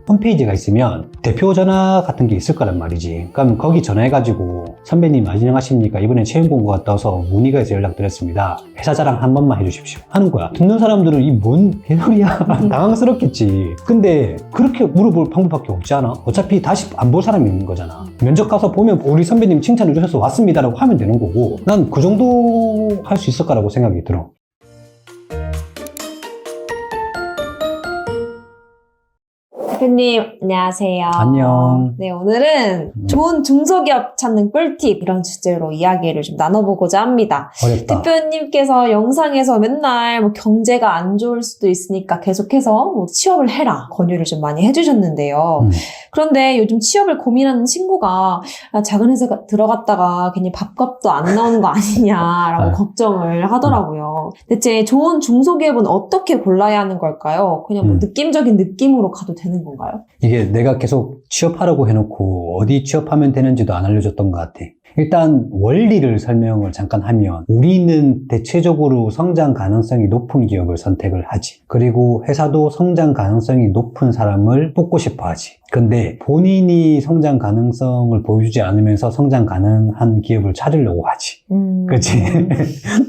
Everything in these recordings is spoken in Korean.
홈페이지가 있으면 대표 전화 같은 게 있을 거란 말이지. 그럼 거기 전화해가지고 선배님 안녕하십니까? 이번에 채용 공고가 떠서 문의가 해서 연락드렸습니다. 회사 자랑 한 번만 해주십시오. 하는 거야. 듣는 사람들은 이 뭔 개소리야? 당황스럽겠지. 근데 그렇게 물어볼 방법밖에 없지 않아? 어차피 다시 안 볼 사람이 있는 거잖아. 면접 가서 보면 우리 선배님 칭찬해 주셔서 왔습니다라고 하면 되는 거고, 난 그 정도 할 수 있을 거라고 생각이 들어. 대표님, 안녕하세요. 안녕. 네, 오늘은 좋은 중소기업 찾는 꿀팁 이런 주제로 이야기를 좀 나눠보고자 합니다. 어렵다. 대표님께서 영상에서 맨날 뭐 경제가 안 좋을 수도 있으니까 계속해서 뭐 취업을 해라 권유를 좀 많이 해주셨는데요. 그런데 요즘 취업을 고민하는 친구가 작은 회사 들어갔다가 괜히 밥값도 안 나오는 거 아니냐라고 걱정을 하더라고요. 대체 좋은 중소기업은 어떻게 골라야 하는 걸까요? 그냥 뭐 느낌적인 느낌으로 가도 되는 건가요? 이게 내가 계속 취업하라고 해놓고 어디 취업하면 되는지도 안 알려줬던 것 같아. 일단 원리를 설명을 잠깐 하면, 우리는 대체적으로 성장 가능성이 높은 기업을 선택을 하지. 그리고 회사도 성장 가능성이 높은 사람을 뽑고 싶어 하지. 근데 본인이 성장 가능성을 보여주지 않으면서 성장 가능한 기업을 찾으려고 하지. 그렇지?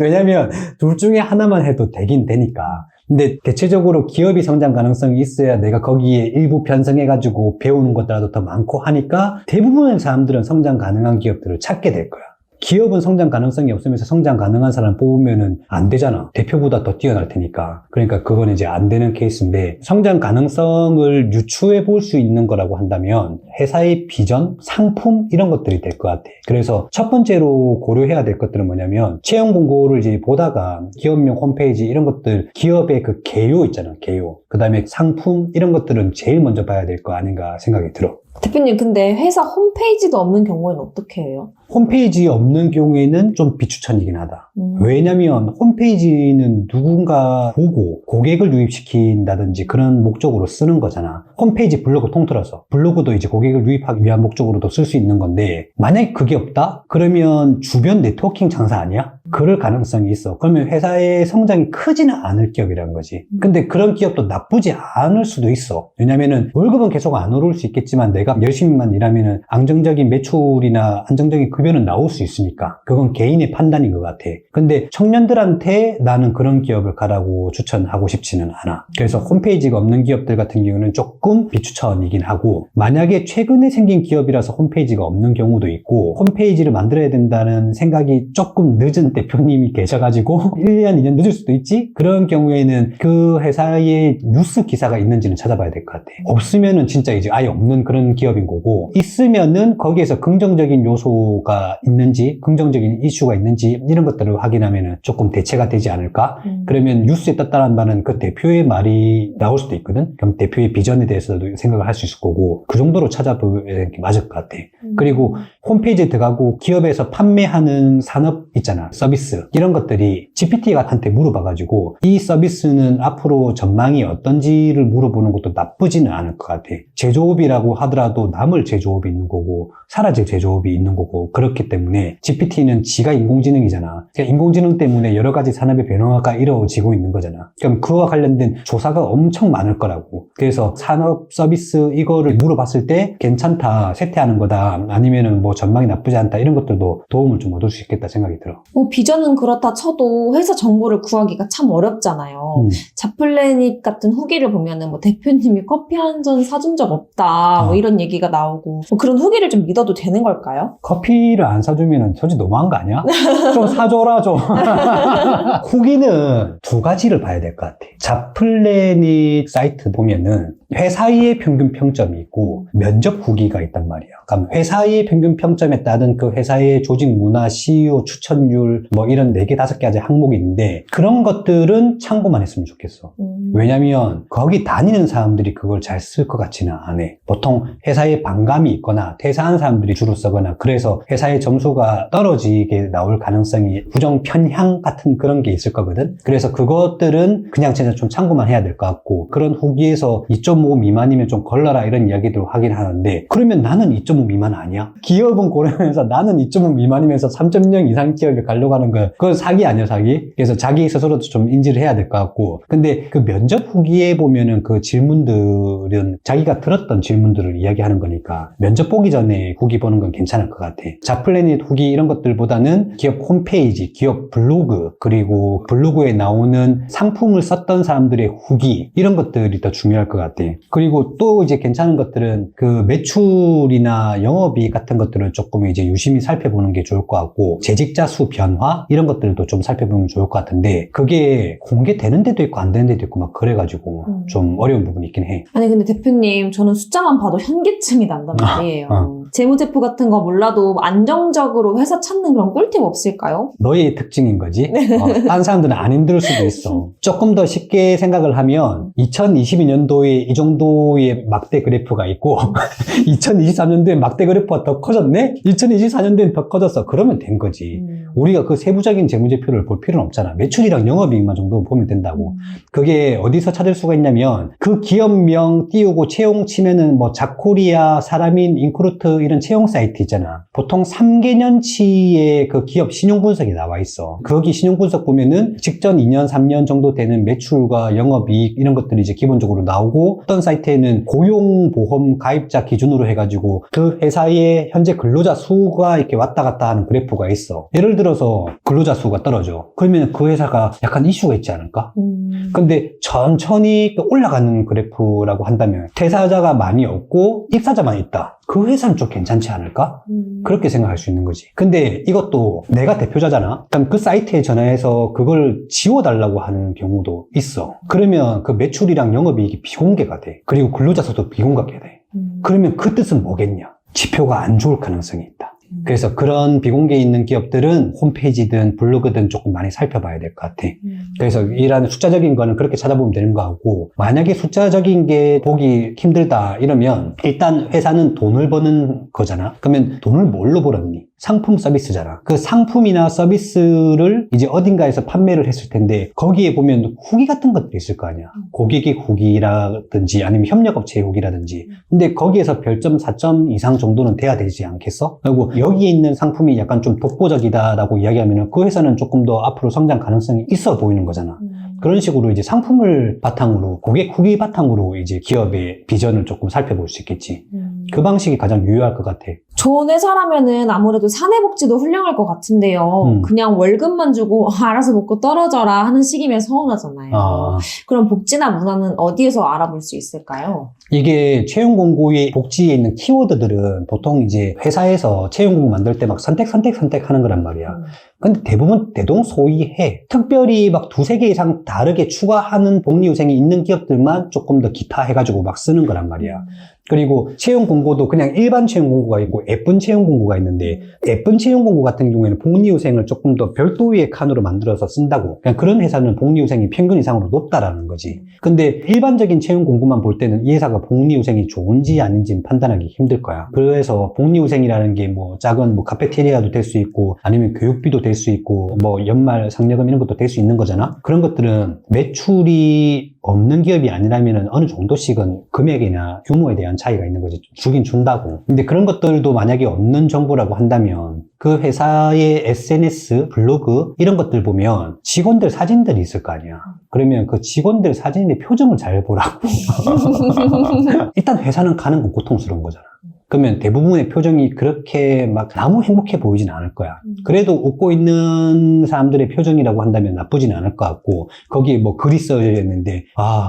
왜냐면 둘 중에 하나만 해도 되긴 되니까. 근데 대체적으로 기업이 성장 가능성이 있어야 내가 거기에 일부 편성해가지고 배우는 것들도 더 많고 하니까 대부분의 사람들은 성장 가능한 기업들을 찾게 될 거야. 기업은 성장 가능성이 없으면서 성장 가능한 사람 뽑으면은 안 되잖아. 대표보다 더 뛰어날 테니까. 그러니까 그건 이제 안 되는 케이스인데, 성장 가능성을 유추해 볼 수 있는 거라고 한다면 회사의 비전, 상품 이런 것들이 될 것 같아. 그래서 첫 번째로 고려해야 될 것들은 뭐냐면, 채용 공고를 이제 보다가 기업명 홈페이지 이런 것들, 기업의 그 개요 있잖아, 개요. 그 다음에 상품 이런 것들은 제일 먼저 봐야 될 거 아닌가 생각이 들어. 대표님, 근데 회사 홈페이지도 없는 경우에는 어떻게 해요? 홈페이지 없는 경우에는 좀 비추천이긴 하다. 왜냐면 홈페이지는 누군가 보고 고객을 유입시킨다든지 그런 목적으로 쓰는 거잖아. 홈페이지 블로그 통틀어서. 블로그도 이제 고객을 유입하기 위한 목적으로도 쓸 수 있는 건데, 만약에 그게 없다? 그러면 주변 네트워킹 장사 아니야? 그럴 가능성이 있어. 그러면 회사의 성장이 크지는 않을 기업이라는 거지. 근데 그런 기업도 나쁘지 않을 수도 있어. 왜냐면은 월급은 계속 안 오를 수 있겠지만 내가 열심히만 일하면은 안정적인 매출이나 안정적인 급여는 나올 수 있으니까 그건 개인의 판단인 것 같아. 근데 청년들한테 나는 그런 기업을 가라고 추천하고 싶지는 않아. 그래서 홈페이지가 없는 기업들 같은 경우는 조금 비추천이긴 하고, 만약에 최근에 생긴 기업이라서 홈페이지가 없는 경우도 있고, 홈페이지를 만들어야 된다는 생각이 조금 늦은 대표님이 계셔가지고 1년, 2년 늦을 수도 있지? 그런 경우에는 그 회사에 뉴스 기사가 있는지는 찾아봐야 될 것 같아. 없으면은 진짜 이제 아예 없는 그런 기업인 거고, 있으면은 거기에서 긍정적인 요소가 있는지, 긍정적인 이슈가 있는지 이런 것들을 확인하면은 조금 대체가 되지 않을까? 그러면 뉴스에 떴다는 바는 그 대표의 말이 나올 수도 있거든? 그럼 대표의 비전에 대해서도 생각을 할 수 있을 거고, 그 정도로 찾아보는 게 맞을 것 같아. 그리고 홈페이지에 들어가고 기업에서 판매하는 산업 있잖아, 서비스 이런 것들이 GPT한테 물어봐가지고 이 서비스는 앞으로 전망이 어떤지를 물어보는 것도 나쁘지는 않을 것 같아. 제조업이라고 하더라도 남을 제조업이 있는 거고 사라질 제조업이 있는 거고, 그렇기 때문에 GPT는 지가 인공지능이잖아. 그러니까 인공지능 때문에 여러 가지 산업의 변화가 이루어지고 있는 거잖아. 그럼 그와 관련된 조사가 엄청 많을 거라고. 그래서 산업 서비스 이거를 물어봤을 때 괜찮다, 쇠퇴하는 거다, 아니면은 뭐 전망이 나쁘지 않다, 이런 것들도 도움을 좀 얻을 수 있겠다 생각이 들어. 뭐 비전은 그렇다 쳐도 회사 정보를 구하기가 참 어렵잖아요. 자플래닛 같은 후기를 보면은 뭐 대표님이 커피 한 잔 사준 적 없다, 뭐 이런 얘기가 나오고, 뭐 그런 후기를 좀 믿어도 되는 걸까요? 커피를 안 사주면 솔직히 너무한 거 아니야? 좀 사줘라 좀. 후기는 두 가지를 봐야 될 것 같아. 자플래닛 사이트 보면은 회사의 평균 평점이 있고 면접 후기가 있단 말이야. 그럼 회사의 평균 평점에 따른 그 회사의 조직 문화, CEO 추천율 뭐 이런 4개, 5개 아직 항목이 있는데, 그런 것들은 참고만 했으면 좋겠어. 왜냐면 거기 다니는 사람들이 그걸 잘 쓸 것 같지는 않아. 보통 회사에 반감이 있거나 퇴사한 사람들이 주로 쓰거나, 그래서 회사의 점수가 떨어지게 나올 가능성이 부정 편향 같은 그런 게 있을 거거든. 그래서 그것들은 그냥 진짜 좀 참고만 해야 될 것 같고, 그런 후기에서 이 좀 2.5 미만이면 좀 걸러라 이런 이야기도 하긴 하는데 그러면 나는 2.5 미만 아니야? 기업은 고려하면서 나는 2.5 미만이면서 3.0 이상 기업에 가려고 하는 거 그건 사기 아니야 사기? 그래서 자기 스스로도 좀 인지를 해야 될 것 같고 근데 그 면접 후기에 보면은 그 질문들은 자기가 들었던 질문들을 이야기하는 거니까 면접 보기 전에 후기 보는 건 괜찮을 것 같아. 잡플래닛 후기 이런 것들보다는 기업 홈페이지, 기업 블로그 그리고 블로그에 나오는 상품을 썼던 사람들의 후기 이런 것들이 더 중요할 것 같아. 그리고 또 이제 괜찮은 것들은 그 매출이나 영업이익 같은 것들을 조금 이제 유심히 살펴보는 게 좋을 것 같고 재직자 수 변화 이런 것들도 좀 살펴보면 좋을 것 같은데 그게 공개되는 데도 있고 안 되는 데도 있고 막 그래가지고 좀 어려운 부분이 있긴 해. 아니 근데 대표님 저는 숫자만 봐도 현기증이 난단 말이에요. 재무제표 같은 거 몰라도 안정적으로 회사 찾는 그런 꿀팁 없을까요? 너의 특징인 거지. 딴 사람들은 안 힘들 수도 있어. 조금 더 쉽게 생각을 하면 2022년도에 이 정도의 막대 그래프가 있고 2023년도에 막대 그래프가 더 커졌네? 2024년도엔 더 커졌어. 그러면 된 거지. 우리가 그 세부적인 재무제표를 볼 필요는 없잖아. 매출이랑 영업이익만 정도 보면 된다고. 그게 어디서 찾을 수가 있냐면 그 기업명 띄우고 채용 치면은 뭐 자코리아, 사람인, 인크루트 이런 채용 사이트 있잖아. 보통 3개년치의 그 기업 신용 분석이 나와 있어. 거기 신용 분석 보면은 직전 2년, 3년 정도 되는 매출과 영업이익 이런 것들이 이제 기본적으로 나오고 어떤 사이트에는 고용보험 가입자 기준으로 해가지고 그 회사의 현재 근로자 수가 이렇게 왔다 갔다 하는 그래프가 있어. 예를 들어서 근로자 수가 떨어져. 그러면 그 회사가 약간 이슈가 있지 않을까? 근데 천천히 올라가는 그래프라고 한다면 퇴사자가 많이 없고 입사자만 있다. 그 회사는 좀 괜찮지 않을까? 그렇게 생각할 수 있는 거지. 근데 이것도 내가 대표자잖아? 그럼 그 사이트에 전화해서 그걸 지워달라고 하는 경우도 있어. 그러면 그 매출이랑 영업이익이 비공개가 돼. 그리고 근로자 수도 비공개가 돼. 그러면 그 뜻은 뭐겠냐? 지표가 안 좋을 가능성이 있다. 그래서 그런 비공개 있는 기업들은 홈페이지든 블로그든 조금 많이 살펴봐야 될 것 같아. 그래서 이런 숫자적인 거는 그렇게 찾아보면 되는 거 같고 만약에 숫자적인 게 보기 힘들다 이러면 일단 회사는 돈을 버는 거잖아. 그러면 돈을 뭘로 벌었니? 상품 서비스잖아. 그 상품이나 서비스를 이제 어딘가에서 판매를 했을 텐데 거기에 보면 후기 같은 것들이 있을 거 아니야. 고객의 후기라든지 아니면 협력업체의 후기라든지. 근데 거기에서 별점 4점 이상 정도는 돼야 되지 않겠어? 그리고 여기에 있는 상품이 약간 좀 독보적이다라고 이야기하면 그 회사는 조금 더 앞으로 성장 가능성이 있어 보이는 거잖아. 그런 식으로 이제 상품을 바탕으로 고객 후기 바탕으로 이제 기업의 비전을 조금 살펴볼 수 있겠지. 그 방식이 가장 유효할 것 같아. 좋은 회사라면은 아무래도 사내복지도 훌륭할 것 같은데요. 그냥 월급만 주고 알아서 먹고 떨어져라 하는 식이면 서운하잖아요. 그럼 복지나 문화는 어디에서 알아볼 수 있을까요? 이게 채용 공고의 복지에 있는 키워드들은 보통 이제 회사에서 채용 공고 만들 때 막 선택하는 거란 말이야. 근데 대부분 대동소이해. 특별히 막 두세 개 이상 다르게 추가하는 복리후생이 있는 기업들만 조금 더 기타 해가지고 막 쓰는 거란 말이야. 그리고 채용 공고도 그냥 일반 채용 공고가 있고 예쁜 채용 공고가 있는데 예쁜 채용 공고 같은 경우에는 복리후생을 조금 더 별도의 칸으로 만들어서 쓴다고. 그냥 그런 회사는 복리후생이 평균 이상으로 높다라는 거지. 근데 일반적인 채용 공고만 볼 때는 이 회사가 복리후생이 좋은지 아닌지 판단하기 힘들 거야. 그래서 복리후생이라는 게 뭐 작은 뭐 카페테리아도 될 수 있고 아니면 교육비도 될 수 있고 뭐 연말 상여금 이런 것도 될 수 있는 거잖아. 그런 것들은 매출이 없는 기업이 아니라면 어느 정도씩은 금액이나 규모에 대한 차이가 있는 거지. 주긴 준다고. 근데 그런 것들도 만약에 없는 정보라고 한다면 그 회사의 SNS, 블로그 이런 것들 보면 직원들 사진들이 있을 거 아니야. 그러면 그 직원들 사진의 표정을 잘 보라고. 일단 회사는 가는 건 고통스러운 거잖아. 그러면 대부분의 표정이 그렇게 막 너무 행복해 보이진 않을 거야. 그래도 웃고 있는 사람들의 표정이라고 한다면 나쁘진 않을 것 같고 거기에 뭐 글이 써져 있는데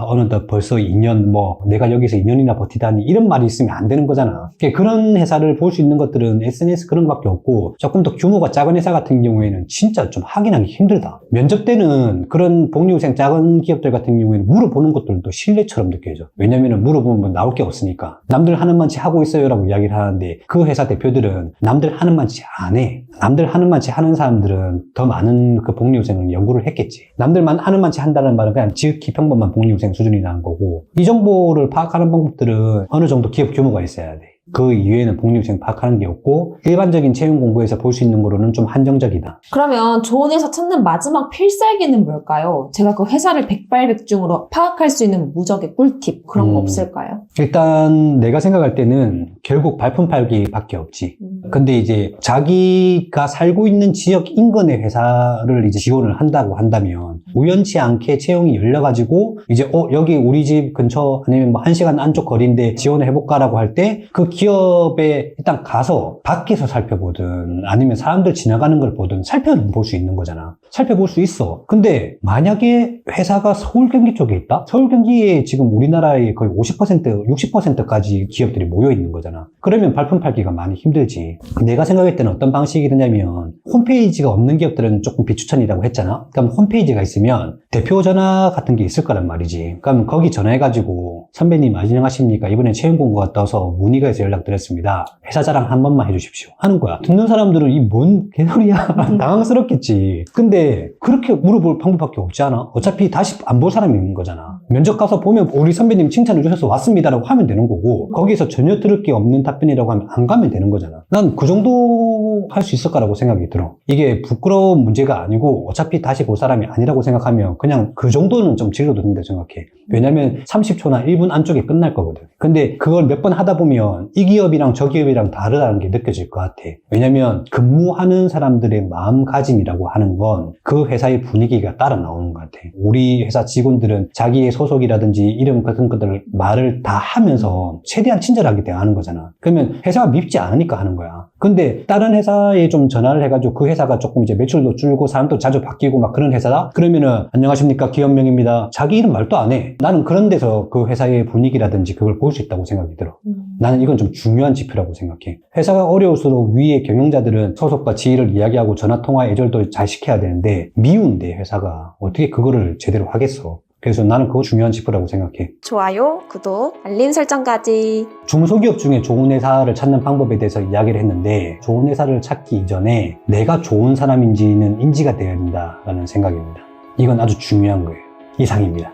어느덧 벌써 2년 뭐 내가 여기서 2년이나 버티다니 이런 말이 있으면 안 되는 거잖아. 그런 회사를 볼 수 있는 것들은 SNS 그런 것밖에 없고 조금 더 규모가 작은 회사 같은 경우에는 진짜 좀 확인하기 힘들다. 면접 때는 그런 복리후생 작은 기업들 같은 경우에는 물어보는 것들도 신뢰처럼 느껴져. 왜냐면은 물어보면 뭐 나올 게 없으니까. 남들 하는 만치 하고 있어요라고 이야기를 하는데 그 회사 대표들은 남들 하는 만치 안 해. 남들 하는 만치 하는 사람들은 더 많은 그 복리후생을 연구를 했겠지. 남들만 하는 만치 한다는 말은 그냥 지극히 평범한 복리후생 수준이라는 거고 이 정보를 파악하는 방법들은 어느 정도 기업 규모가 있어야 돼. 그 이외에는 복리후생 파악하는 게 없고 일반적인 채용 공부에서 볼 수 있는 거로는 좀 한정적이다. 그러면 좋은 회사 찾는 마지막 필살기는 뭘까요? 제가 그 회사를 백발백중으로 파악할 수 있는 무적의 꿀팁 그런 거 없을까요? 일단 내가 생각할 때는 결국 발품 팔기밖에 없지. 근데 이제 자기가 살고 있는 지역 인근의 회사를 이제 지원을 한다고 한다면 우연치 않게 채용이 열려가지고 이제 여기 우리 집 근처 아니면 뭐 1시간 안쪽 거리인데 지원을 해볼까라고 할 때 그 기업에 일단 가서 밖에서 살펴보든 아니면 사람들 지나가는 걸 보든 살펴볼 수 있는 거잖아. 살펴볼 수 있어. 근데 만약에 회사가 서울 경기 쪽에 있다? 서울 경기에 지금 우리나라의 거의 50%, 60%까지 기업들이 모여 있는 거잖아. 그러면 발품 팔기가 많이 힘들지. 내가 생각할 때는 어떤 방식이 되냐면 홈페이지가 없는 기업들은 조금 비추천이라고 했잖아. 그럼 홈페이지가 있으면 대표 전화 같은 게 있을 거란 말이지. 그럼 거기 전화해가지고 선배님 안녕하십니까? 이번에 채용 공고가 떠서 문의가 해서 연락드렸습니다. 회사 자랑 한 번만 해주십시오. 하는 거야. 듣는 사람들은 이 뭔 개소리야. 당황스럽겠지. 근데 그렇게 물어볼 방법밖에 없지 않아? 어차피 다시 안 볼 사람이 있는 거잖아. 면접 가서 보면 우리 선배님 칭찬해 주셔서 왔습니다라고 하면 되는 거고 거기서 전혀 들을 게 없는 답변이라고 하면 안 가면 되는 거잖아. 난 그 정도 할 수 있을 거라고 생각이 들어. 이게 부끄러운 문제가 아니고 어차피 다시 볼 사람이 아니라고 생각하면 그냥 그 정도는 좀 질러도 된다고 생각해. 왜냐면 30초나 1분 안쪽에 끝날 거거든. 근데 그걸 몇 번 하다 보면 이 기업이랑 저 기업이랑 다르다는 게 느껴질 것 같아. 왜냐면 근무하는 사람들의 마음가짐이라고 하는 건 그 회사의 분위기가 따라 나오는 것 같아. 우리 회사 직원들은 자기의 소속이라든지 이름 같은 것들을 말을 다 하면서 최대한 친절하게 대하는 거잖아. 그러면 회사가 밉지 않으니까 하는 거야. 근데 다른 회사에 좀 전화를 해가지고 그 회사가 조금 이제 매출도 줄고 사람도 자주 바뀌고 막 그런 회사다? 그러면은 안녕하십니까 기업명입니다. 자기 이름 말도 안 해. 나는 그런 데서 그 회사의 분위기라든지 그걸 볼 수 있다고 생각이 들어. 나는 이건 좀 중요한 지표라고 생각해. 회사가 어려울수록 위에 경영자들은 소속과 지위를 이야기하고 전화통화 예절도 잘 시켜야 되는데 미운데 회사가 어떻게 그거를 제대로 하겠어. 그래서 나는 그거 중요한 지표라고 생각해. 좋아요, 구독, 알림 설정까지. 중소기업 중에 좋은 회사를 찾는 방법에 대해서 이야기를 했는데 좋은 회사를 찾기 이전에 내가 좋은 사람인지는 인지가 되어야 된다라는 생각입니다. 이건 아주 중요한 거예요. 이상입니다.